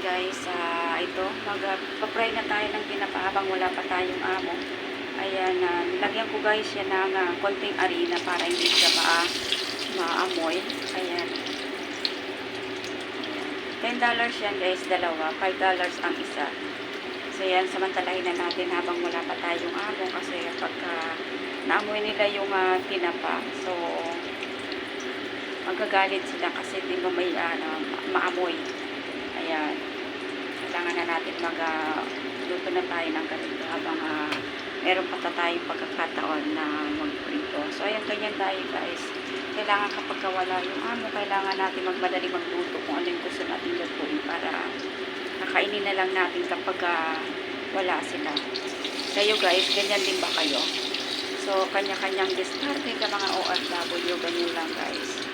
guys, ito, mag-fry na tayo ng tinapa habang wala pa tayong amo. Ayan, nilagyan ko guys yan ng konting arena para hindi siya maamoy. Ayan. $10 yan guys, dalawa. $5 ang isa. So yan, samantalahin na natin habang wala pa tayong amo kasi pagka naamoy nila yung tinapa, so magagalit sila kasi di ba may maamoy. Ayan. Kailangan na natin luto na tayo ng ganito habang meron pa tayong pagkakataon na magprito. So ayan, ganyan tayo guys. Kailangan kapag wala yung amo, kailangan natin magmadali magluto kung ano yung gusto natin lutuin para nakainin na lang natin kapag wala sila. Kayo guys, ganyan din ba kayo? So, kanya-kanyang diskarte ka mga OFW, ganyan lang guys.